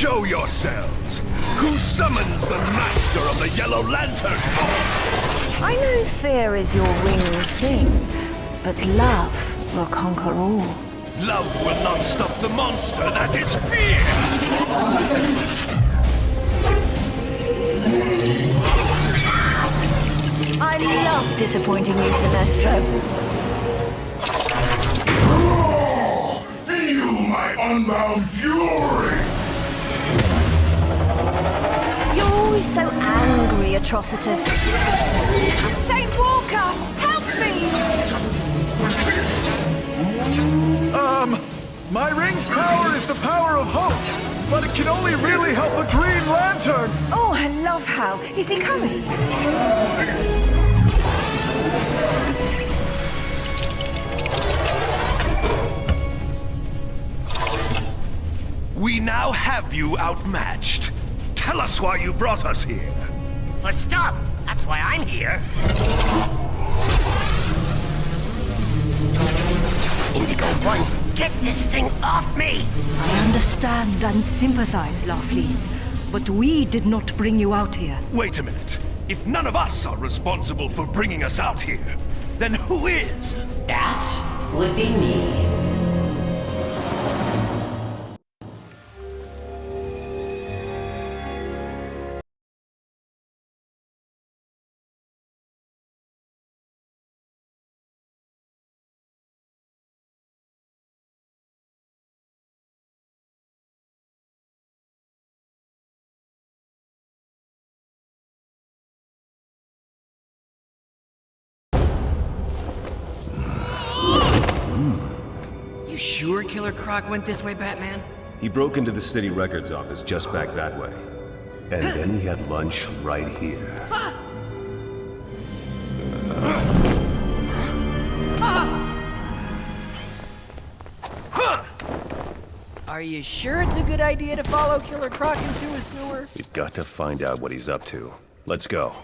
Show yourselves! Who summons the master of the Yellow Lantern Corps? I know fear is your wings thing, but love will conquer all. Love will not stop the monster that is fear! I love disappointing you, Sinestro. Feel my unbound fury! You're always so angry, Atrocitus. Saint Walker, help me! My ring's power is the power of hope, but it can only really help a Green Lantern! Oh, I love Hal. Is he coming? We now have you outmatched. Tell us why you brought us here. For stuff! That's why I'm here. Indigo 1, get this thing off me! I understand and sympathize, Larfleeze, but we did not bring you out here. Wait a minute. If none of us are responsible for bringing us out here, then who is? That would be me. You sure Killer Croc went this way, Batman? He broke into the city records office just back that way. And then he had lunch right here. Are you sure it's a good idea to follow Killer Croc into a sewer? We've got to find out what he's up to. Let's go.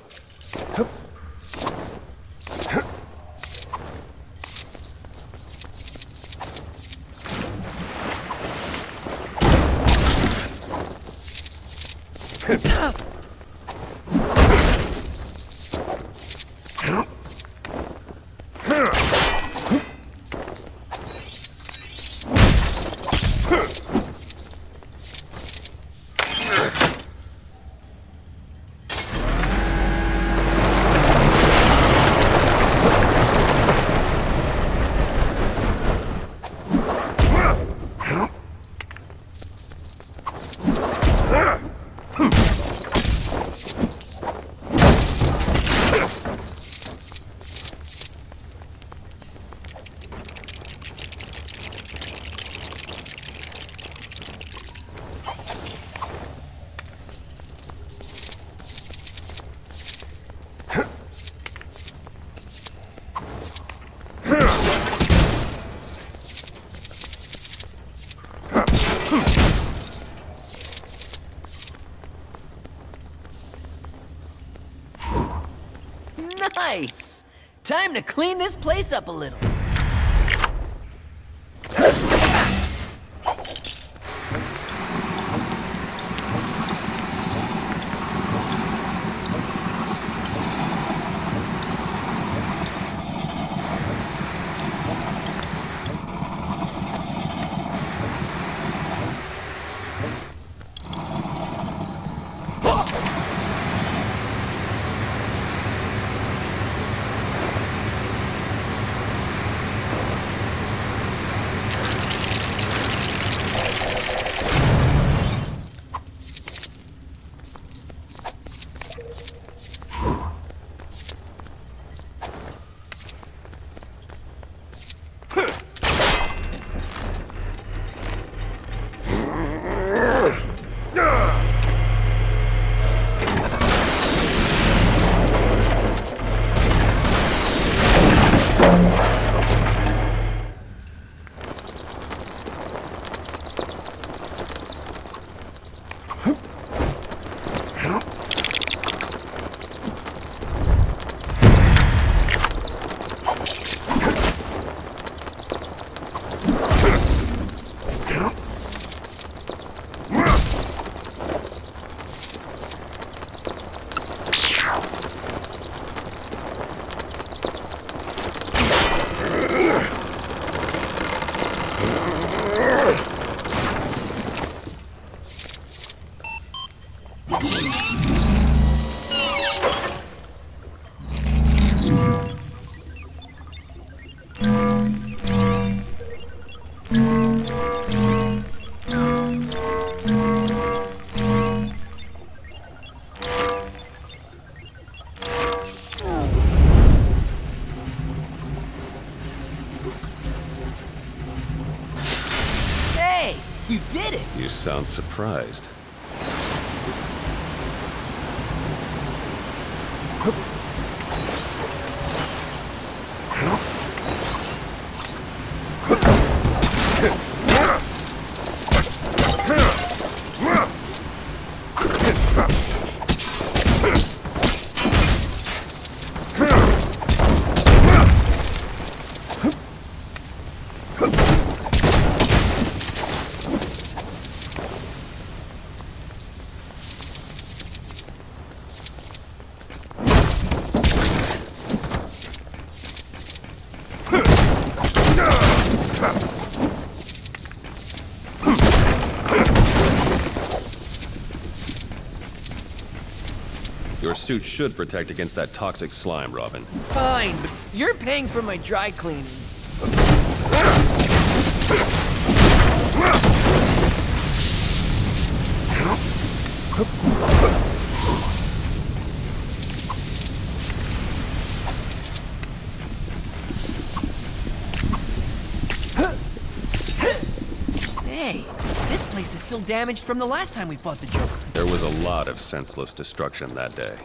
Nice! Time to clean this place up a little. sound surprised. Your suit should protect against that toxic slime, Robin. Fine, but you're paying for my dry cleaning. Hey, this place is still damaged from the last time we fought the Joker. There was a lot of senseless destruction that day.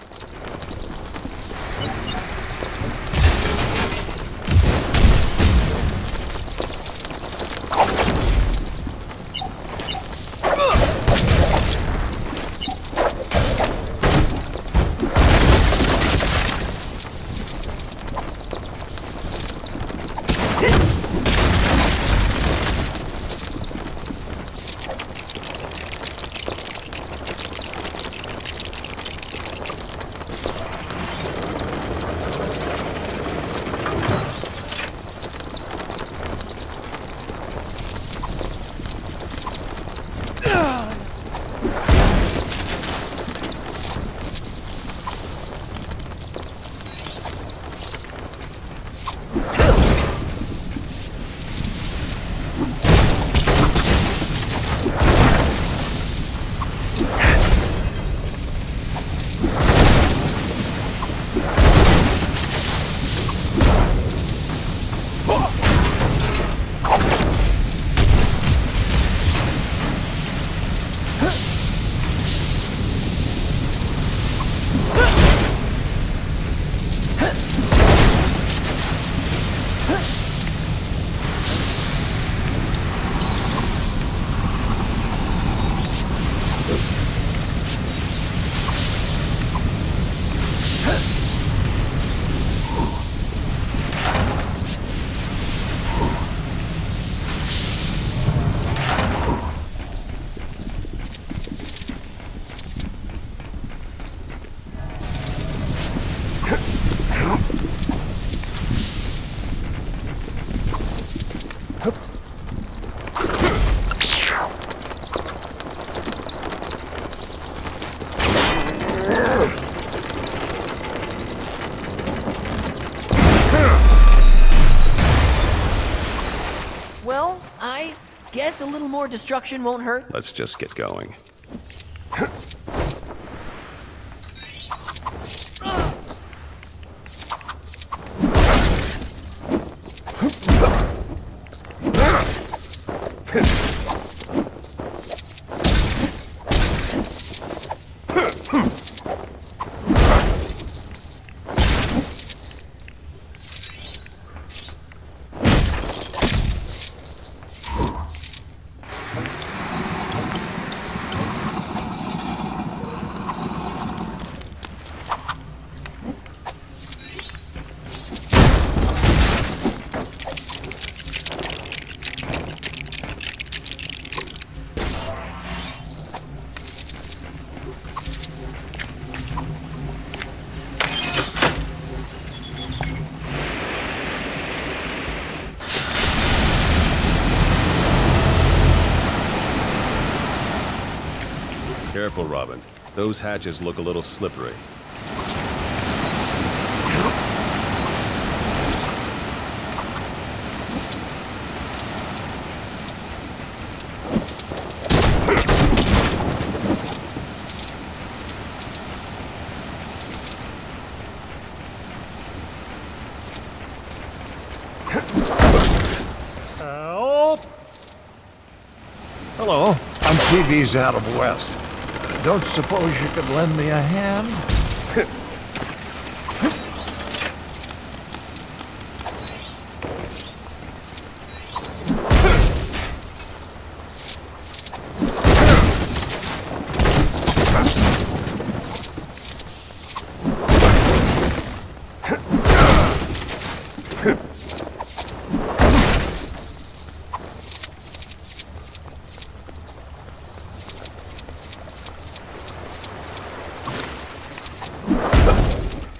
Well, I guess a little more destruction won't hurt. Let's just get going. Careful, Robin. Those hatches look a little slippery. Help! Hello, I'm TV's out of West. Don't suppose you could lend me a hand?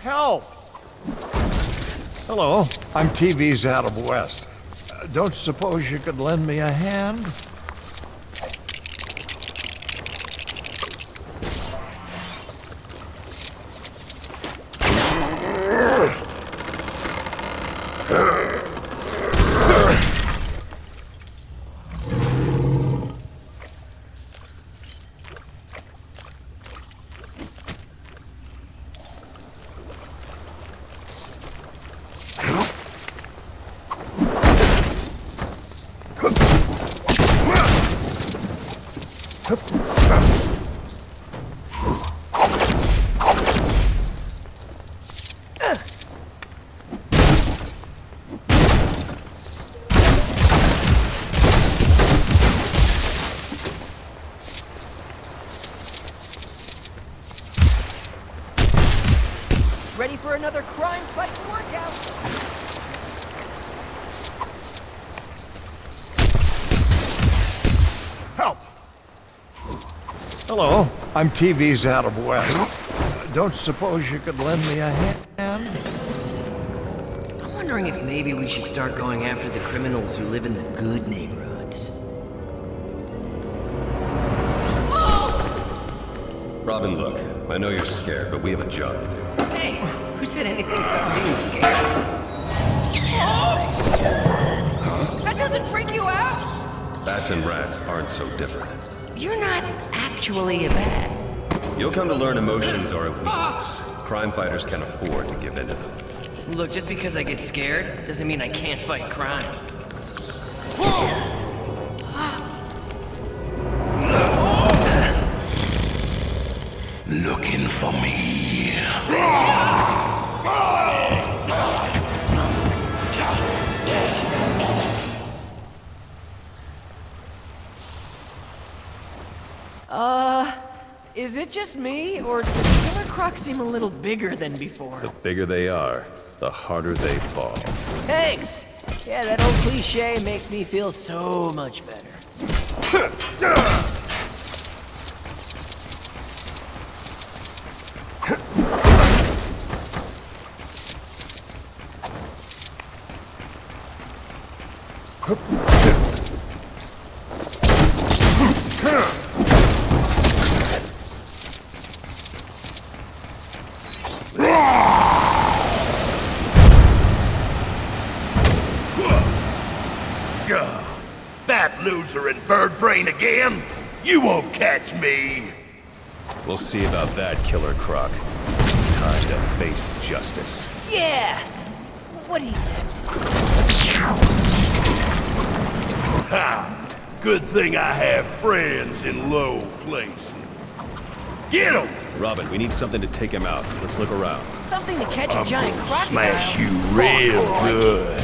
Help! Hello, I'm TV's out of West. Don't suppose you could lend me a hand? Ready for another crime fight workout? Help! Hello, I'm TV's out of West. Don't suppose you could lend me a hand? I'm wondering if maybe we should start going after the criminals who live in the good neighborhoods. Robin, look, I know you're scared, but we have a job to do. Hey, who said anything about being scared? That doesn't freak you out? Bats and rats aren't so different. You're not actually a bat. You'll come to learn emotions are a weakness. Crime fighters can't afford to give in to them. Look, just because I get scared doesn't mean I can't fight crime. Looking for me. Is it just me, or does Killer Croc seem a little bigger than before? The bigger they are, the harder they fall. Thanks! Yeah, that old cliche makes me feel so much better. Fat loser and bird brain again? You won't catch me! We'll see about that, Killer Croc. Time to face justice. Yeah! What he said. Ha! Good thing I have friends in low places. Get him! Robin, we need something to take him out. Let's look around. Something to catch a giant crocodile. Smash you real good.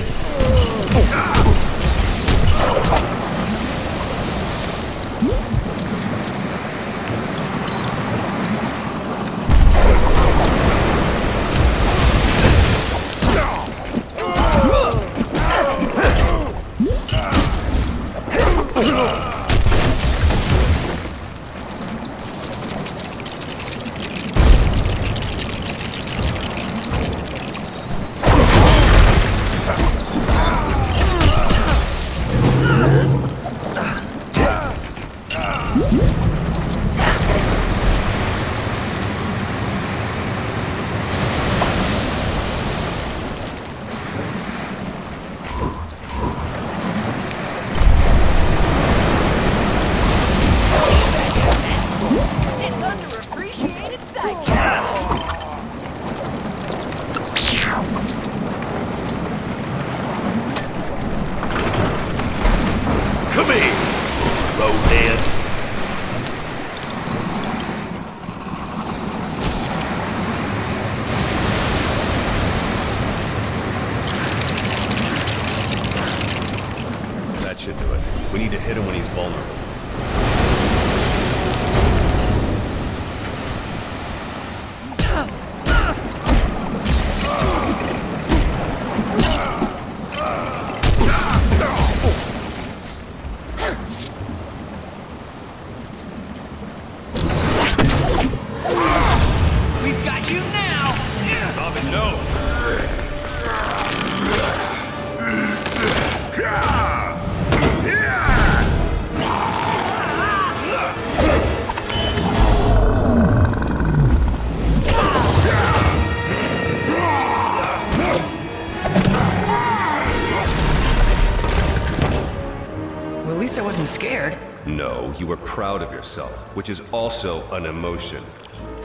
No, you were proud of yourself, which is also an emotion.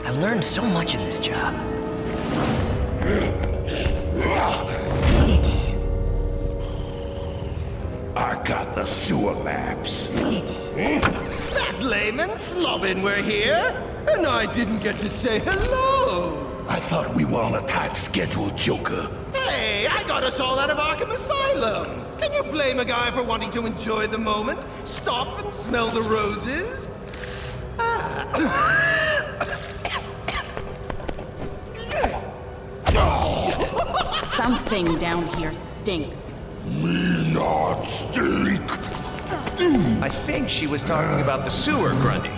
I learned so much in this job. I got the sewer maps. That layman slobbin we're here, and I didn't get to say hello. I thought we were on a tight schedule, Joker. Hey, I got us all out of Arkham Asylum. Can you blame a guy for wanting to enjoy the moment? Stop and smell the roses? Something down here stinks. Me not stink. I think she was talking about the sewer, Grundy.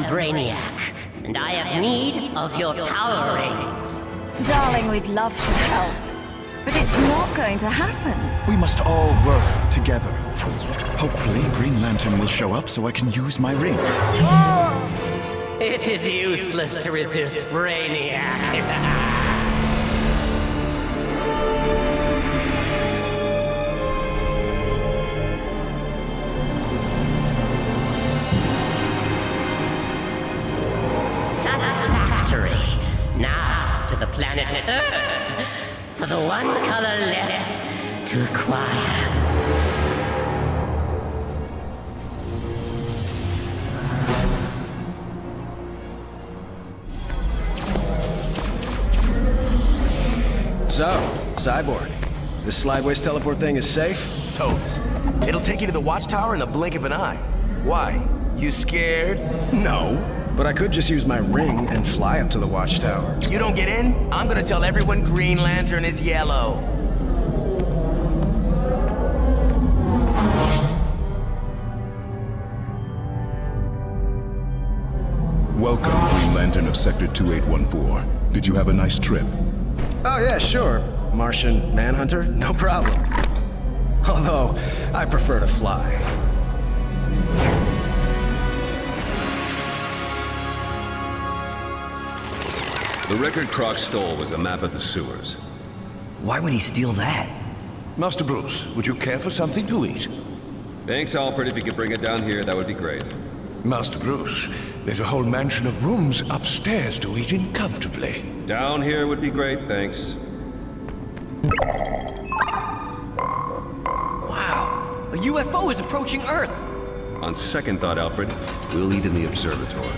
Brainiac, and I have need of your power rings. Darling, we'd love to help, but it's not going to happen. We must all work together. Hopefully, Green Lantern will show up so I can use my ring. It is useless to resist Brainiac. Now to the planet Earth for the one color left to acquire. So, Cyborg, this slideways teleport thing is safe? Totes. It'll take you to the Watchtower in the blink of an eye. Why? You scared? No. But I could just use my ring and fly up to the Watchtower. You don't get in? I'm gonna tell everyone Green Lantern is yellow. Welcome, Green Lantern of Sector 2814. Did you have a nice trip? Oh yeah, sure. Martian Manhunter, no problem. Although, I prefer to fly. The record Croc stole was a map of the sewers. Why would he steal that? Master Bruce, would you care for something to eat? Thanks, Alfred. If you could bring it down here, that would be great. Master Bruce, there's a whole mansion of rooms upstairs to eat in comfortably. Down here would be great, thanks. Wow, a UFO is approaching Earth. On second thought, Alfred, we'll eat in the observatory.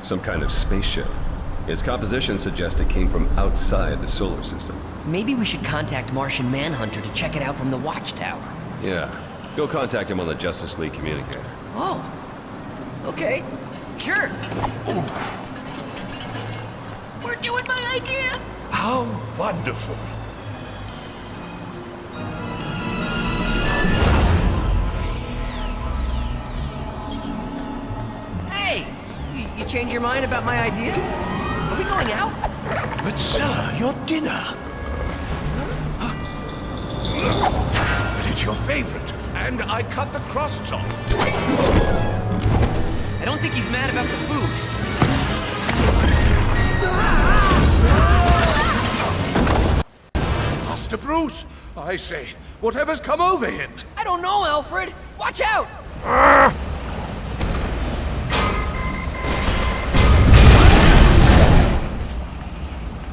Some kind of spaceship. Its composition suggests it came from outside the solar system. Maybe we should contact Martian Manhunter to check it out from the Watchtower. Yeah. Go contact him on the Justice League communicator. Oh. Okay. Sure. We're doing my idea! How wonderful. Hey! You change your mind about my idea? Are we going out? But sir, your dinner. But it's your favorite, and I cut the crusts off. I don't think he's mad about the food. Master Bruce, I say, whatever's come over him? I don't know, Alfred! Watch out!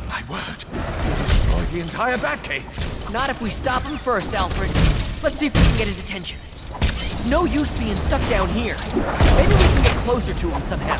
My word, you destroyed the entire Batcave. Not if we stop him first, Alfred. Let's see if we can get his attention. No use being stuck down here. Maybe we can get closer to him somehow.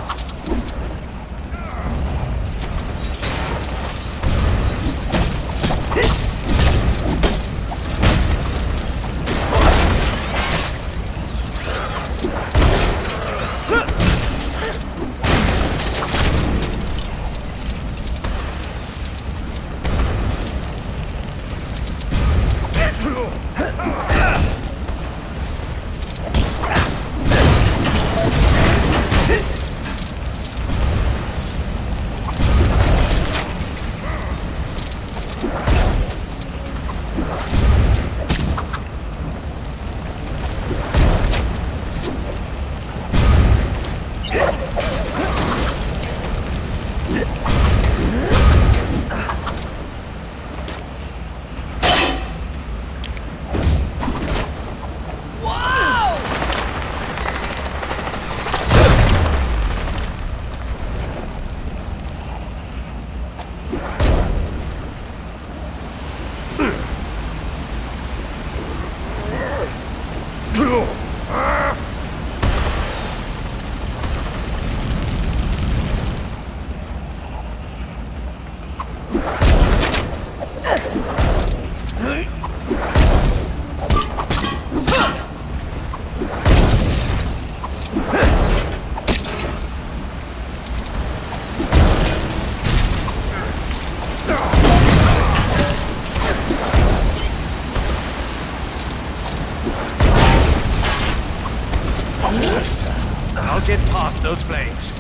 those flames.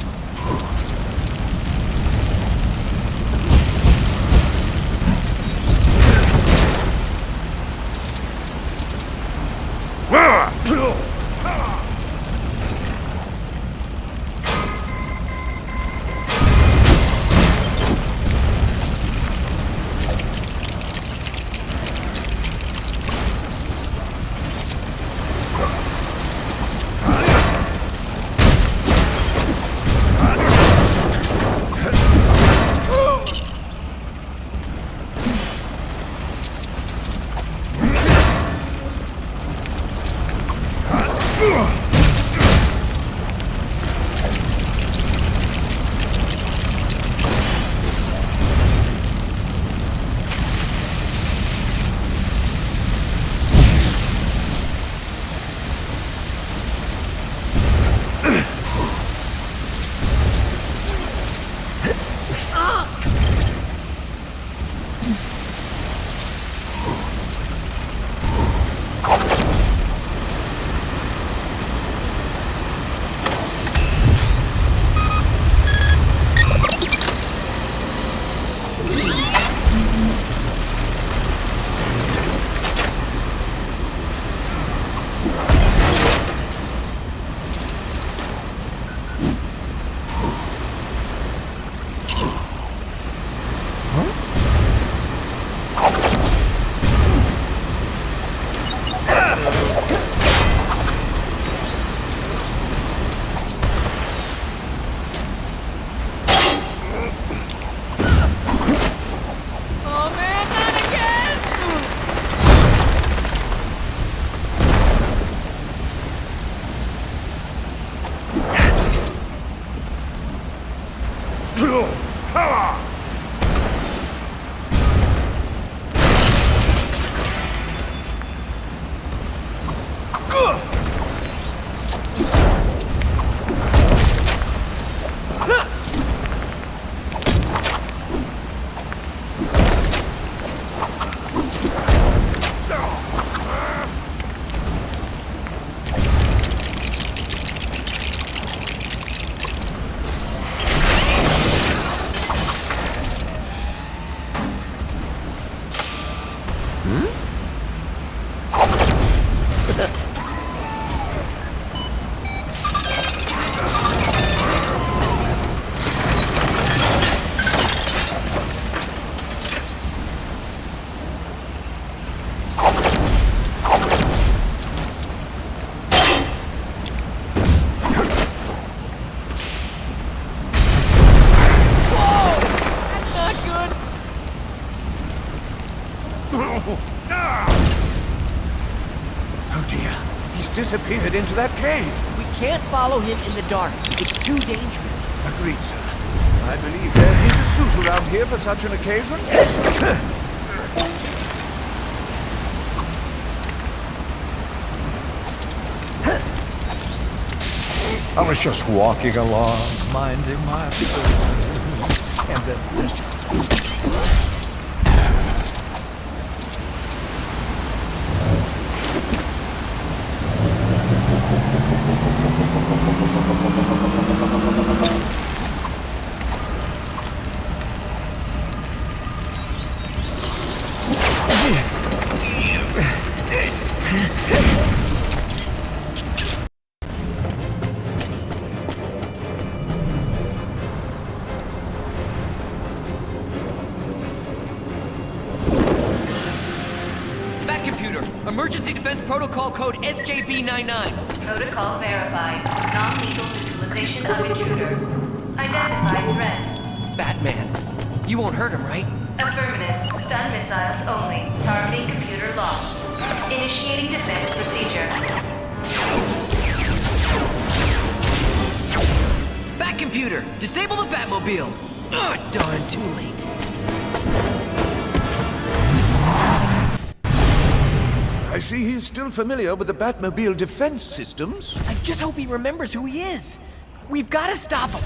Disappeared into that cave. We can't follow him in the dark. It's too dangerous. Agreed, sir. I believe there is a suit around here for such an occasion. I was just walking along, minding my business, and then this. Emergency Defense Protocol Code SJB-99. Protocol verified. Non-lethal neutralization of intruder. Identify threat. Batman. You won't hurt him, right? Affirmative. Stun missiles only. Targeting computer locked. Initiating defense procedure. Bat computer! Disable the Batmobile! Oh, darn, too late. I see he's still familiar with the Batmobile defense systems. I just hope he remembers who he is. We've got to stop him.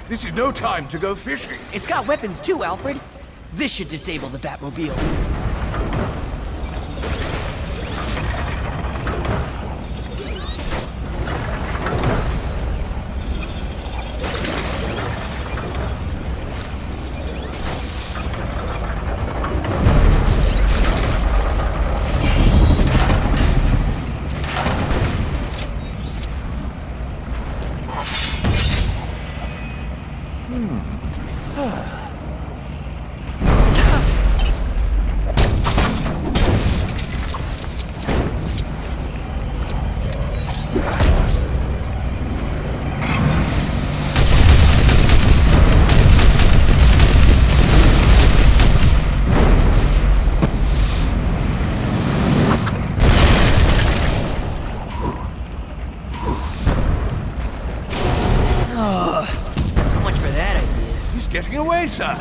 This is no time to go fishing. It's got weapons too, Alfred. This should disable the Batmobile. Getting away, sir.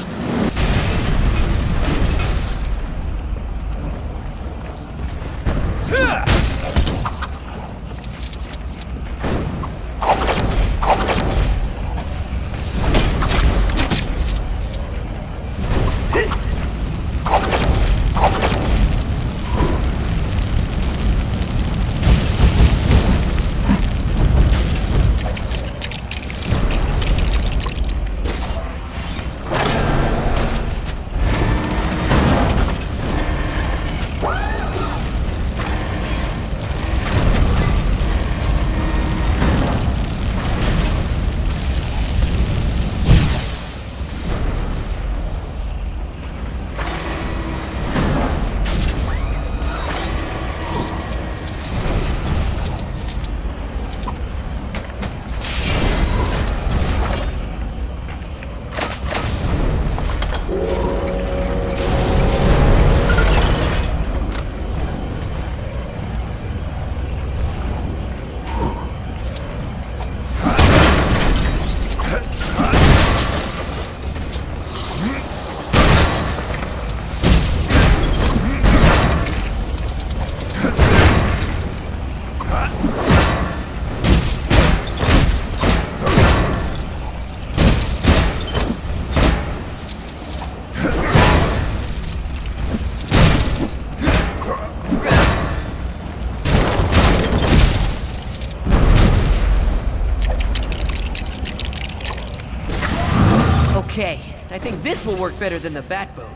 Okay, I think this will work better than the Batboat.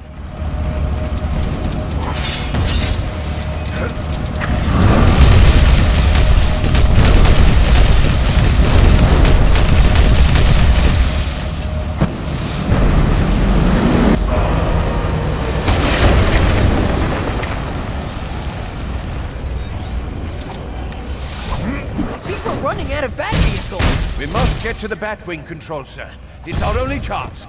I think we're running out of bat vehicles. We must get to the Batwing control, sir. It's our only chance.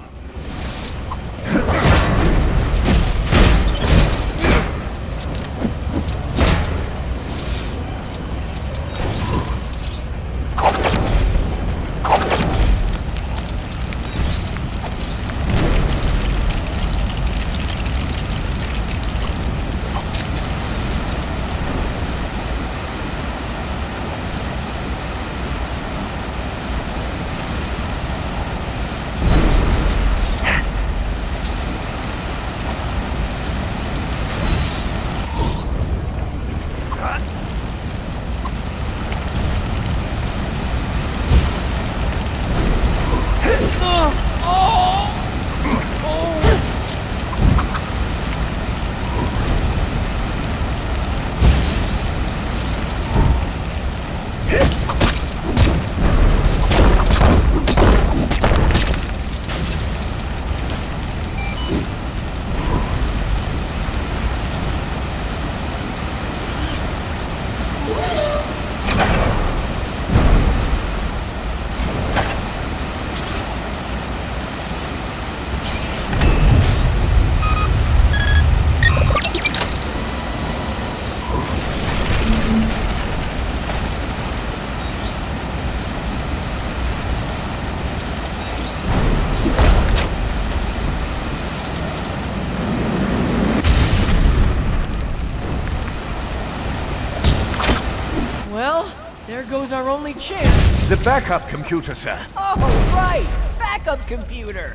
There goes our only chance. The backup computer, sir. Oh, right! Backup computer!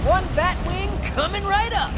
One Batwing coming right up!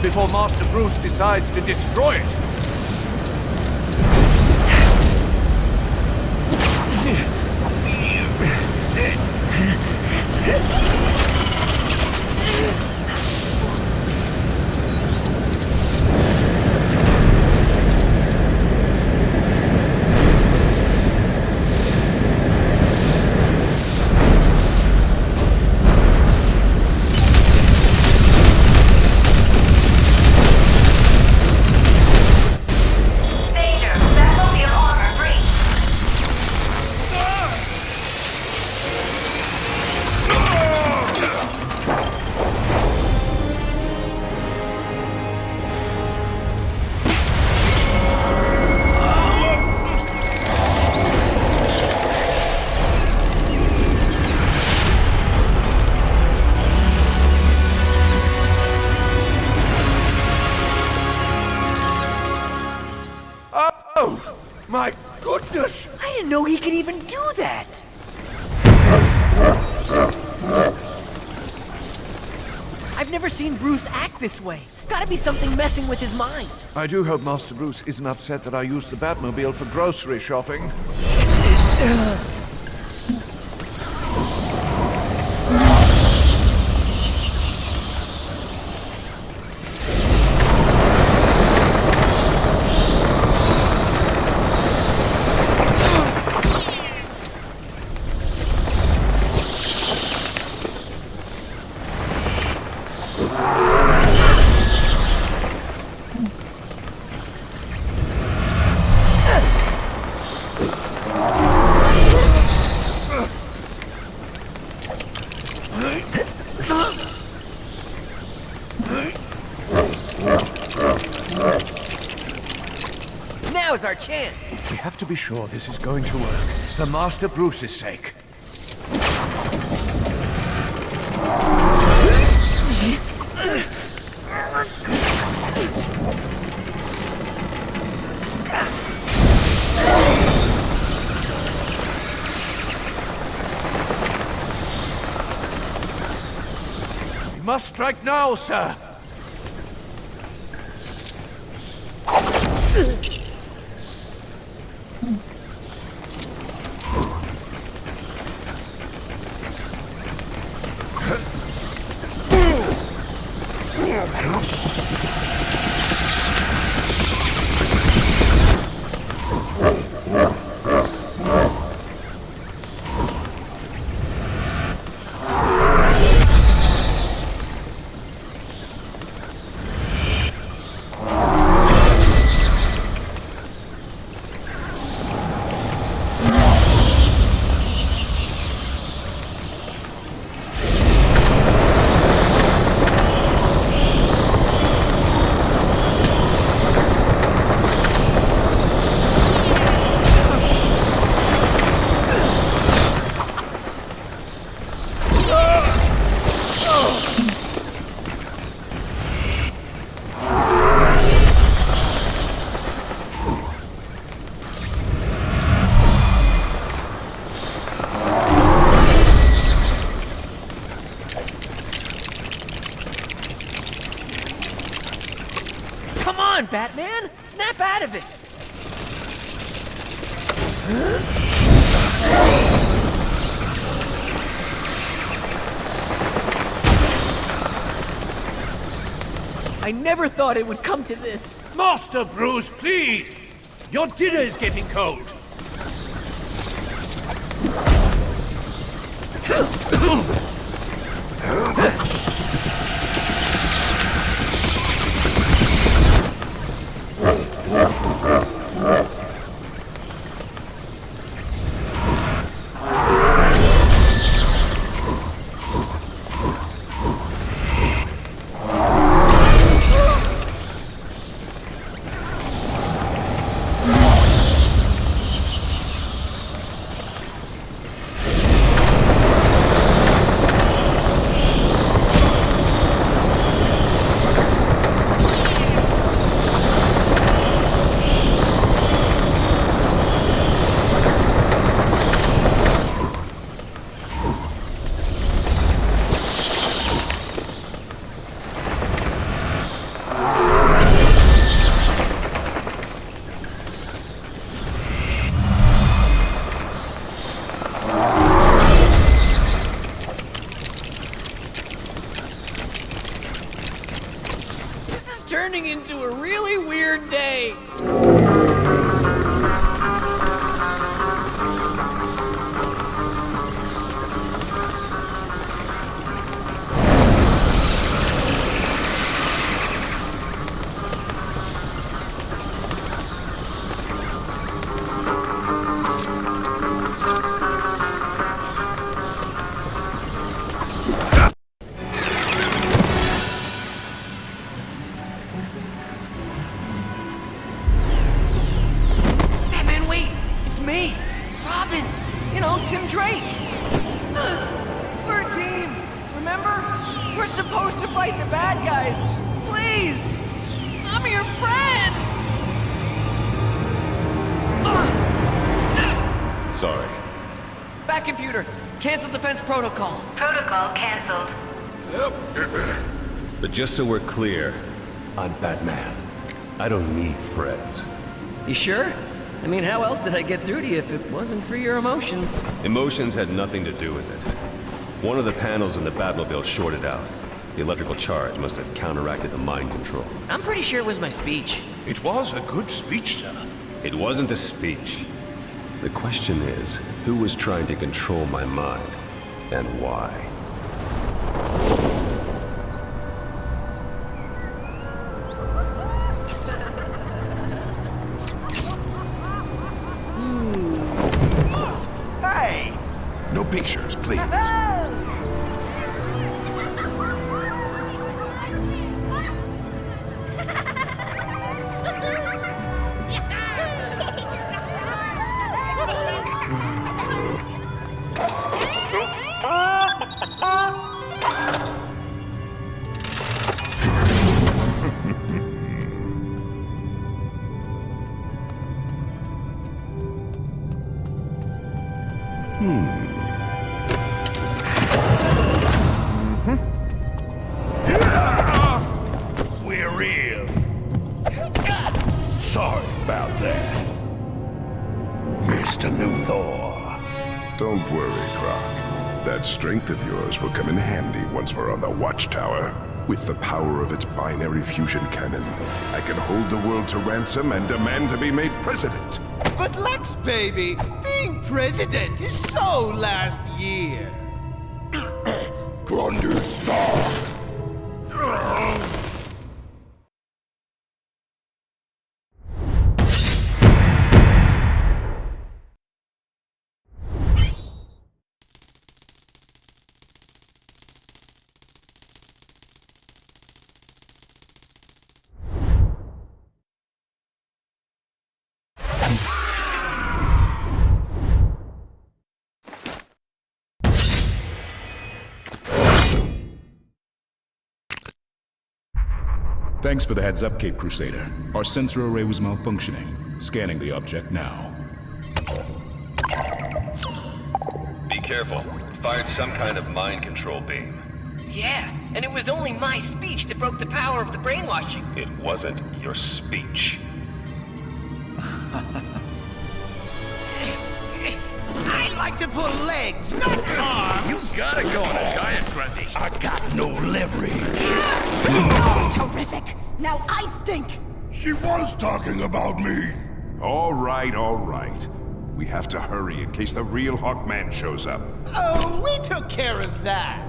Before Master Bruce decides to destroy it. My goodness! I didn't know he could even do that! I've never seen Bruce act this way. Gotta be something messing with his mind. I do hope Master Bruce isn't upset that I used the Batmobile for grocery shopping. Now's our chance! We have to be sure this is going to work, for Master Bruce's sake. We must strike now, sir! Batman! Snap out of it! I never thought it would come to this. Master Bruce, please! Your dinner is getting cold. Turning into a really weird day. Me, Robin, you know, Tim Drake. We're a team, remember? We're supposed to fight the bad guys. Please, I'm your friend. Sorry. Back computer, cancel defense protocol. Protocol canceled. But just so we're clear, I'm Batman. I don't need friends. You sure? I mean, how else did I get through to you if it wasn't for your emotions? Emotions had nothing to do with it. One of the panels in the Batmobile shorted out. The electrical charge must have counteracted the mind control. I'm pretty sure it was my speech. It was a good speech, sir. It wasn't a speech. The question is, who was trying to control my mind, and why? Hey! No pictures, please. We're in. Sorry about that. Mr. Luthor. Don't worry, Croc. That strength of yours will come in handy once we're on the Watchtower. With the power of its binary fusion cannon, I can hold the world to ransom and demand to be made president. But Lex, baby, being president is so last year. Grundy Stark. Thanks for the heads up, Cape Crusader. Our sensor array was malfunctioning. Scanning the object now. Be careful. Fired some kind of mind control beam. Yeah, and it was only my speech that broke the power of the brainwashing. It wasn't your speech. I like to pull legs, not arms! You gotta go on a diet, Grundy. I got no leverage. Terrific! Now I stink! She was talking about me. All right, all right. We have to hurry in case the real Hawkman shows up. Oh, we took care of that.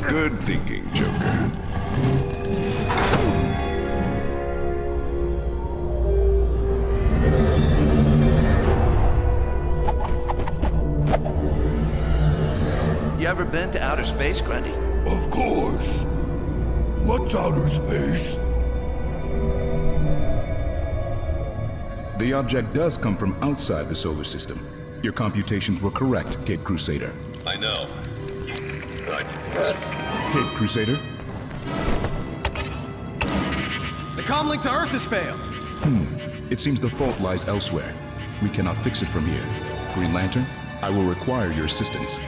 Good thinking, Joker. You ever been to outer space, Grundy? Of course. What's outer space? The object does come from outside the solar system. Your computations were correct, Cape Crusader. I know. Cape Crusader? The comlink to Earth has failed. It seems the fault lies elsewhere. We cannot fix it from here. Green Lantern, I will require your assistance.